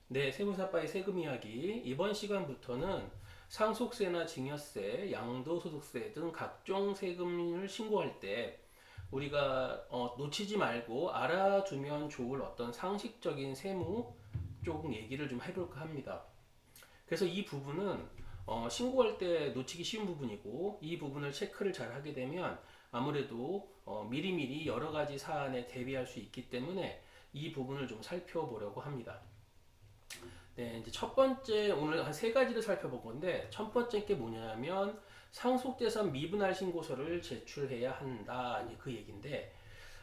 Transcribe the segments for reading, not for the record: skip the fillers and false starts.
네, 세무사빠의 세금 이야기. 이번 시간부터는 상속세나 증여세, 양도소득세 등 각종 세금을 신고할 때 우리가 놓치지 말고 알아두면 좋을 어떤 상식적인 세무 쪽 얘기를 좀 해볼까 합니다. 그래서 이 부분은 신고할 때 놓치기 쉬운 부분이고, 이 부분을 체크를 잘 하게 되면 아무래도 미리미리 여러 가지 사안에 대비할 수 있기 때문에 이 부분을 좀 살펴보려고 합니다. 네, 이제 첫 번째 오늘 한 세 가지를 살펴볼 건데, 첫 번째 게 뭐냐면 상속재산 미분할 신고서를 제출해야 한다, 이제 그 얘기인데,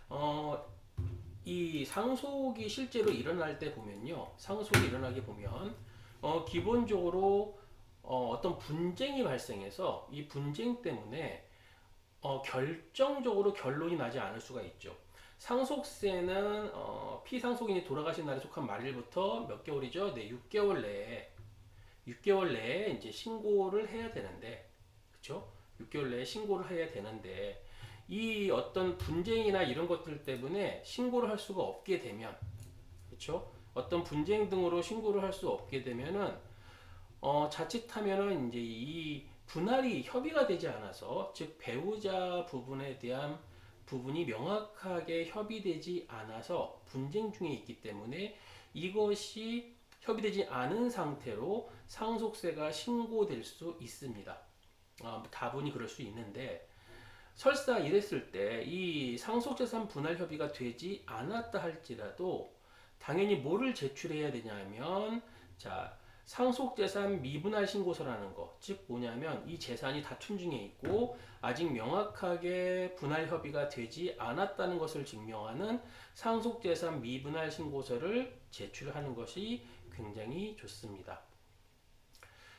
어, 이 상속이 실제로 일어날 때 보면요, 상속이 일어나게 보면 기본적으로 어떤 분쟁이 발생해서 이 분쟁 때문에 결정적으로 결론이 나지 않을 수가 있죠. 상속세는 피상속인이 돌아가신 날에 속한 말일부터 몇 개월이죠? 네, 6개월 내에 이제 신고를 해야 되는데, 그렇죠? 6개월 내에 신고를 해야 되는데 이 어떤 분쟁이나 이런 것들 때문에 신고를 할 수가 없게 되면, 그렇죠? 어떤 분쟁 등으로 신고를 할 수 없게 되면은 자칫하면은 이제 이 분할이 협의가 되지 않아서, 즉 배우자 부분에 대한 부분이 명확하게 협의되지 않아서 분쟁 중에 있기 때문에 이것이 협의되지 않은 상태로 상속세가 신고될 수 있습니다. 다분히 그럴 수 있는데, 설사 이랬을 때 이 상속재산 분할 협의가 되지 않았다 할지라도 당연히 뭐를 제출해야 되냐면, 자, 상속재산 미분할 신고서라는 거, 즉 뭐냐면 이 재산이 다툼 중에 있고 아직 명확하게 분할 협의가 되지 않았다는 것을 증명하는 상속재산 미분할 신고서를 제출하는 것이 굉장히 좋습니다.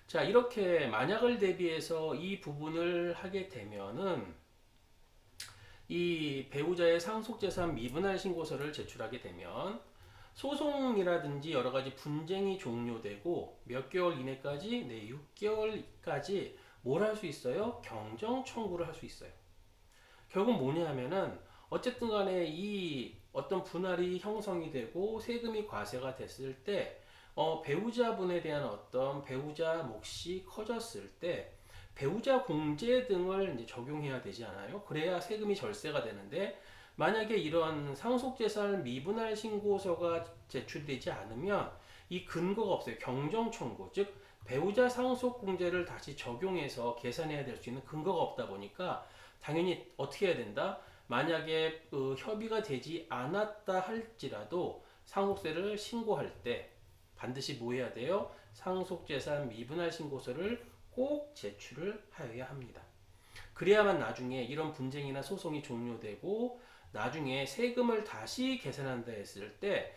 자, 이렇게 만약을 대비해서 이 부분을 하게 되면은 이 배우자의 상속재산 미분할 신고서를 제출하게 되면 소송이라든지 여러 가지 분쟁이 종료되고 몇 개월 이내까지, 네, 6개월까지 뭘 할 수 있어요? 경정 청구를 할 수 있어요. 결국 뭐냐 하면은 어쨌든 간에 이 어떤 분할이 형성이 되고 세금이 과세가 됐을 때 배우자분에 대한 어떤 배우자 몫이 커졌을 때 배우자 공제 등을 이제 적용해야 되지 않아요? 그래야 세금이 절세가 되는데, 만약에 이런 상속재산 미분할 신고서가 제출되지 않으면 이 근거가 없어요. 경정 청구, 즉 배우자 상속 공제를 다시 적용해서 계산해야 될 수 있는 근거가 없다 보니까 당연히 어떻게 해야 된다? 만약에 협의가 되지 않았다 할지라도 상속세를 신고할 때 반드시 뭐 해야 돼요? 상속재산 미분할 신고서를 꼭 제출을 하여야 합니다. 그래야만 나중에 이런 분쟁이나 소송이 종료되고 나중에 세금을 다시 계산한다 했을 때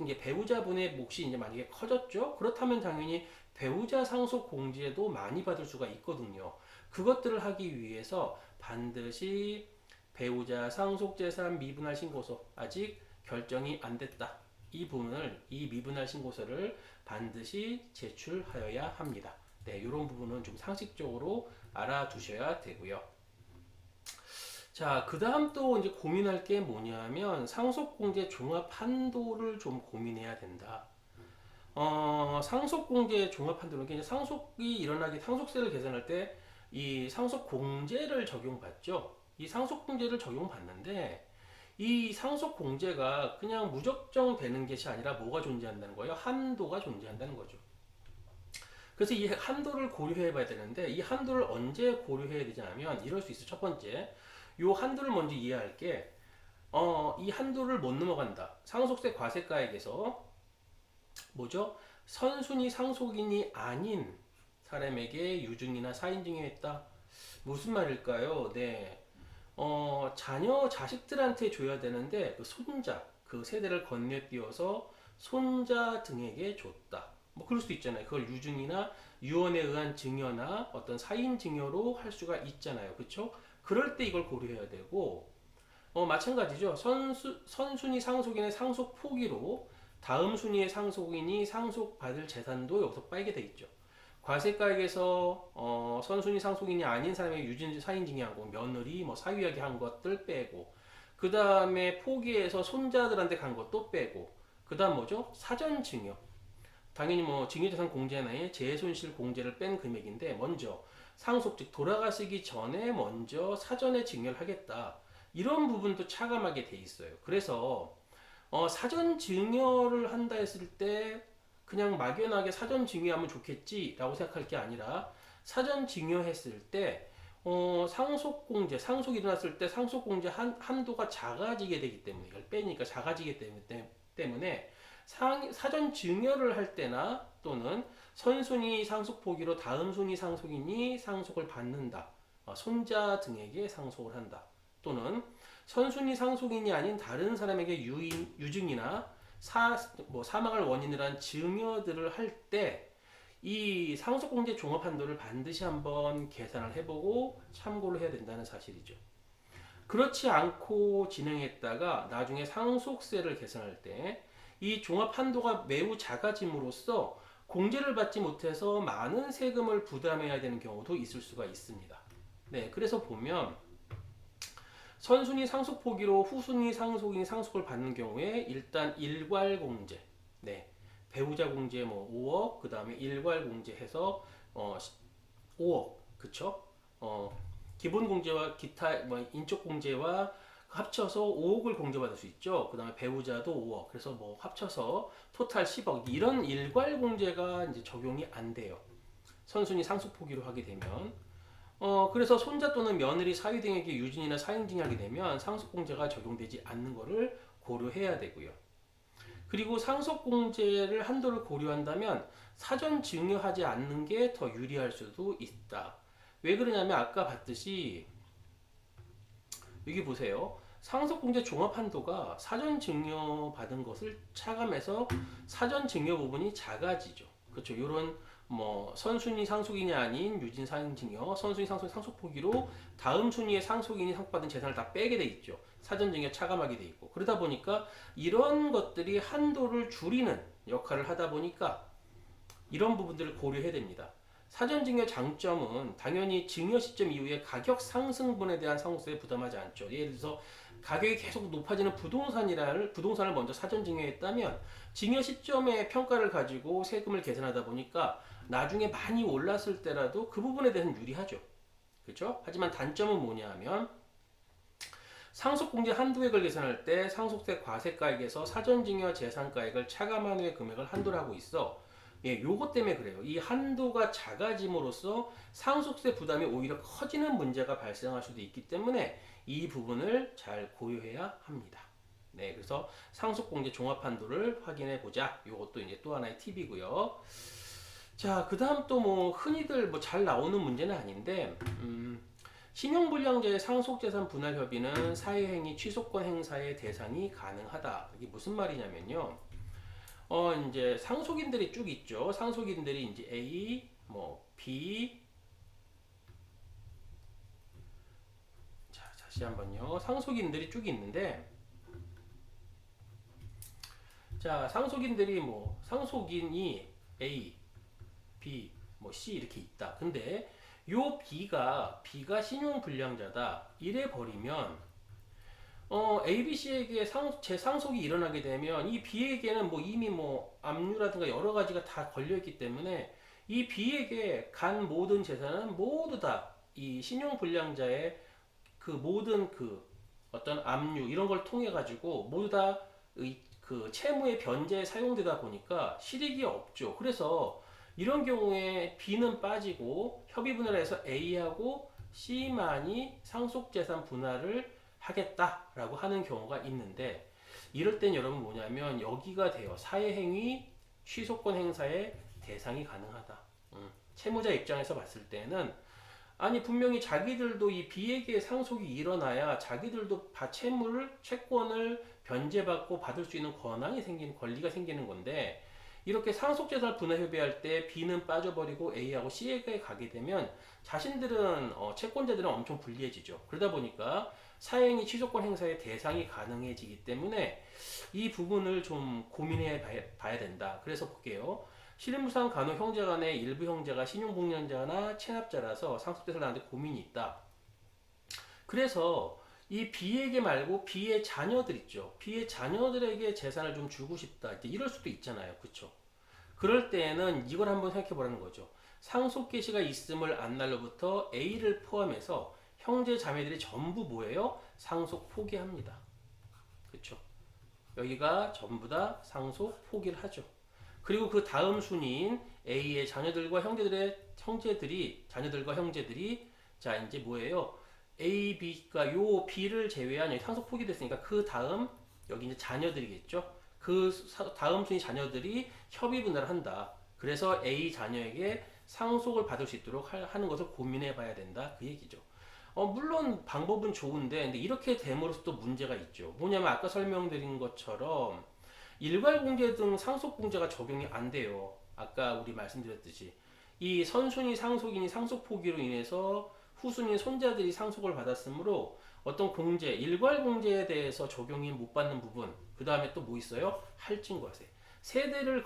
이제 배우자분의 몫이 이제 만약에 커졌죠? 그렇다면 당연히 배우자 상속 공제도 많이 받을 수가 있거든요. 그것들을 하기 위해서 반드시 배우자 상속재산 미분할 신고서, 아직 결정이 안 됐다, 이 부분을, 이 미분할 신고서를 반드시 제출하여야 합니다. 네, 이런 부분은 좀 상식적으로 알아두셔야 되고요. 자, 그 다음 또 이제 고민할 게 뭐냐면 상속공제 종합 한도를 좀 고민해야 된다. 상속공제 종합 한도는 이제 상속이 일어나기, 상속세를 계산할 때 이 상속공제를 적용받죠. 이 상속공제를 적용받는데 이 상속공제가 그냥 무적정 되는 것이 아니라 뭐가 존재한다는 거예요? 한도가 존재한다는 거죠. 그래서 이 한도를 고려해 봐야 되는데, 이 한도를 언제 고려해야 되냐면 이럴 수 있어요. 첫 번째, 이 한도를 먼저 이해할게. 이 한도를 못 넘어간다. 상속세 과세가액에서 뭐죠? 선순위 상속인이 아닌 사람에게 유증이나 사인증여했다. 무슨 말일까요? 네, 자녀 자식들한테 줘야 되는데 그 손자, 그 세대를 건네뛰어서 손자 등에게 줬다. 뭐 그럴 수도 있잖아요. 그걸 유증이나 유언에 의한 증여나 어떤 사인 증여로 할 수가 있잖아요. 그렇죠? 그럴 때 이걸 고려해야 되고, 마찬가지죠. 선순위 상속인의 상속 포기로 다음 순위의 상속인이 상속받을 재산도 여기서 빠지게 돼 있죠. 과세가액에서 선순위 상속인이 아닌 사람의 유진 사인 증여한 거, 며느리, 뭐 사유하게 한 것들 빼고, 그 다음에 포기해서 손자들한테 간 것도 빼고, 그 다음 뭐죠? 사전 증여. 당연히 뭐 증여재산 공제나에 재해손실 공제를 뺀 금액인데 먼저 상속 즉 돌아가시기 전에 먼저 사전에 증여를 하겠다. 이런 부분도 차감하게 돼 있어요. 그래서 사전 증여를 한다 했을 때 그냥 막연하게 사전 증여하면 좋겠지라고 생각할 게 아니라 사전 증여했을 때 상속공제, 상속이 일어났을 때 상속공제 한도가 작아지게 되기 때문에 이걸 빼니까 작아지기 때문에 사전 증여를 할 때나 또는 선순위 상속 포기로 다음 순위 상속인이 상속을 받는다. 손자 등에게 상속을 한다. 또는 선순위 상속인이 아닌 다른 사람에게 유증이나 사망을 원인으로 한 증여들을 할 때 이 상속공제 종합한도를 반드시 한번 계산을 해보고 참고를 해야 된다는 사실이죠. 그렇지 않고 진행했다가 나중에 상속세를 계산할 때 이 종합한도가 매우 작아짐으로써 공제를 받지 못해서 많은 세금을 부담해야 되는 경우도 있을 수가 있습니다. 네, 그래서 보면 선순위 상속 포기로 후순위 상속인이 상속을 받는 경우에 일단 일괄공제, 네, 배우자 공제 뭐 5억, 그 다음에 일괄공제해서 5억, 그쵸? 기본 공제와 기타 뭐 인적 공제와 합쳐서 5억을 공제받을 수 있죠. 그 다음에 배우자도 5억, 그래서 뭐 합쳐서 토탈 10억 이런 일괄공제가 이제 적용이 안 돼요. 선순위 상속 포기로 하게 되면. 그래서 손자 또는 며느리 사위 등에게 유진이나 사인증하게 되면 상속공제가 적용되지 않는 것을 고려해야 되고요. 그리고 상속공제를 한도를 고려한다면 사전 증여하지 않는 게 더 유리할 수도 있다. 왜 그러냐면 아까 봤듯이 여기 보세요. 상속공제 종합한도가 사전 증여 받은 것을 차감해서 사전 증여 부분이 작아지죠. 그렇죠. 이런 뭐 선순위 상속인이 아닌 유진 사인 증여, 선순위 상속 포기로 다음 순위의 상속인이 상속받은 재산을 다 빼게 돼 있죠. 사전 증여 차감하게 돼 있고 그러다 보니까 이런 것들이 한도를 줄이는 역할을 하다 보니까 이런 부분들을 고려해야 됩니다. 사전 증여 장점은 당연히 증여 시점 이후에 가격 상승분에 대한 상속세에 부담하지 않죠. 예를 들어서 가격이 계속 높아지는 부동산을 먼저 사전 증여했다면 증여 시점의 평가를 가지고 세금을 계산하다 보니까 나중에 많이 올랐을 때라도 그 부분에 대해서는 유리하죠. 그렇죠? 하지만 단점은 뭐냐 하면 상속공제 한도액을 계산할 때 상속세 과세가액에서 사전증여 재산가액을 차감한 후의 금액을 한도로 하고 있어. 예, 요것 때문에 그래요. 이 한도가 작아짐으로써 상속세 부담이 오히려 커지는 문제가 발생할 수도 있기 때문에 이 부분을 잘 고려해야 합니다. 네, 그래서 상속공제 종합한도를 확인해 보자. 요것도 이제 또 하나의 팁이고요. 자, 그 다음 또 뭐 흔히들 뭐 잘 나오는 문제는 아닌데, 신용불량자의 상속재산 분할 협의는 사회행위 취소권 행사의 대상이 가능하다. 이게 무슨 말이냐면요. 이제 상속인들이 쭉 있죠. 상속인들이 이제 A, 뭐 B. 자, 다시 한번요. 상속인들이 쭉 있는데, 자, 상속인들이 뭐 상속인이 A, B, 뭐 C 이렇게 있다. 근데 요 B가 신용불량자다. 이래 버리면 A, B, C에게 재상속이 일어나게 되면 이 B에게는 뭐 이미 뭐 압류라든가 여러 가지가 다 걸려 있기 때문에 이 B에게 간 모든 재산은 모두 다 이 신용불량자의 그 모든 그 어떤 압류 이런 걸 통해 가지고 모두 다 그 채무의 변제에 사용되다 보니까 실익이 없죠. 그래서 이런 경우에 B는 빠지고 협의 분할을 해서 A하고 C만이 상속재산 분할을 하겠다라고 하는 경우가 있는데 이럴 땐 여러분 뭐냐면 여기가 돼요. 사회행위 취소권 행사의 대상이 가능하다. 채무자 입장에서 봤을 때는 아니 분명히 자기들도 이 B에게 상속이 일어나야 자기들도 채권을 변제받고 받을 수 있는 권리가 생기는 건데 이렇게 상속재산 분할 협의할 때 B는 빠져버리고 A하고 C에게 가게 되면 자신들은 채권자들은 엄청 불리해지죠. 그러다 보니까 사행위 취소권 행사의 대상이 가능해지기 때문에 이 부분을 좀 고민해 봐야 된다. 그래서 볼게요. 실무상 간혹 형제 간의 일부 형제가 신용불량자나 체납자라서 상속재산을 나는데 고민이 있다. 그래서 이 B에게 말고 B의 자녀들 있죠. B의 자녀들에게 재산을 좀 주고 싶다. 이럴 수도 있잖아요. 그쵸? 그럴 때에는 이걸 한번 생각해 보라는 거죠. 상속 계시가 있음을 안 날로부터 A를 포함해서 형제 자매들이 전부 뭐예요? 상속 포기합니다. 그렇죠? 여기가 전부 다 상속 포기를 하죠. 그리고 그 다음 순위인 A의 자녀들과 형제들이 자 이제 뭐예요? A, B가 요 B를 제외한 여기 상속 포기됐으니까 그 다음 여기 이제 자녀들이겠죠. 다음 순위 자녀들이 협의 분할을 한다. 그래서 A 자녀에게 상속을 받을 수 있도록 하는 것을 고민해 봐야 된다. 그 얘기죠. 물론 방법은 좋은데 근데 이렇게 됨으로써 또 문제가 있죠. 뭐냐면 아까 설명드린 것처럼 일괄공제 등 상속공제가 적용이 안 돼요. 아까 우리 말씀드렸듯이 이 선순위 상속인이 상속 포기로 인해서 후순위 손자들이 상속을 받았으므로 어떤 공제, 일괄공제에 대해서 적용이 못 받는 부분, 그 다음에 또 뭐 있어요? 할증과세. 세대를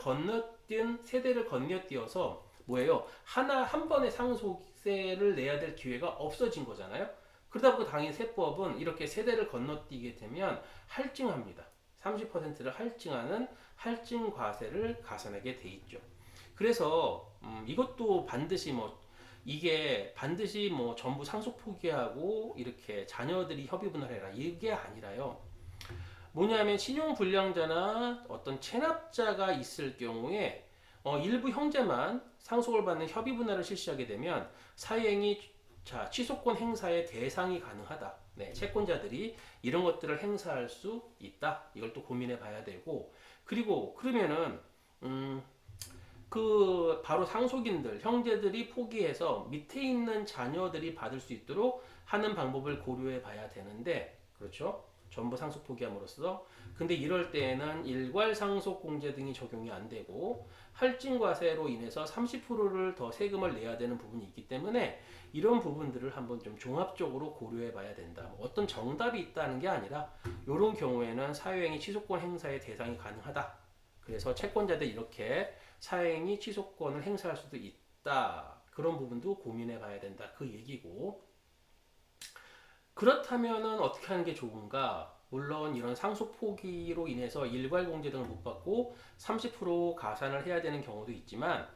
건너뛰어서 뭐예요? 한 번에 상속세를 내야 될 기회가 없어진 거잖아요. 그러다 보니 당연히 세법은 이렇게 세대를 건너뛰게 되면 할증합니다. 30%를 할증하는 할증과세를 가산하게 돼 있죠. 그래서 이것도 반드시 이게 반드시 전부 상속 포기하고 이렇게 자녀들이 협의 분할해라 이게 아니라요. 뭐냐면 신용불량자나 어떤 체납자가 있을 경우에 일부 형제만 상속을 받는 협의 분할을 실시하게 되면 사유행위 취소권 행사의 대상이 가능하다. 네, 채권자들이 이런 것들을 행사할 수 있다. 이걸 또 고민해 봐야 되고 그리고 그러면은 바로 상속인들, 형제들이 포기해서 밑에 있는 자녀들이 받을 수 있도록 하는 방법을 고려해 봐야 되는데, 그렇죠? 전부 상속 포기함으로써. 근데 이럴 때에는 일괄 상속 공제 등이 적용이 안 되고, 할증과세로 인해서 30%를 더 세금을 내야 되는 부분이 있기 때문에, 이런 부분들을 한번 좀 종합적으로 고려해 봐야 된다. 어떤 정답이 있다는 게 아니라, 이런 경우에는 사유행위 취소권 행사의 대상이 가능하다. 그래서 채권자들 이렇게 사행위 취소권을 행사할 수도 있다. 그런 부분도 고민해 봐야 된다. 그 얘기고. 그렇다면은 어떻게 하는 게 좋은가? 물론 이런 상속 포기로 인해서 일괄 공제 등을 못 받고 30% 가산을 해야 되는 경우도 있지만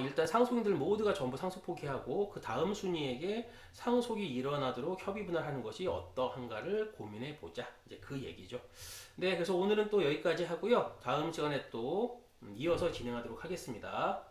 일단 상속인들 모두가 전부 상속 포기하고 그 다음 순위에게 상속이 일어나도록 협의 분할하는 것이 어떠한가를 고민해 보자. 이제 그 얘기죠. 네, 그래서 오늘은 또 여기까지 하고요. 다음 시간에 또 이어서 진행하도록 하겠습니다.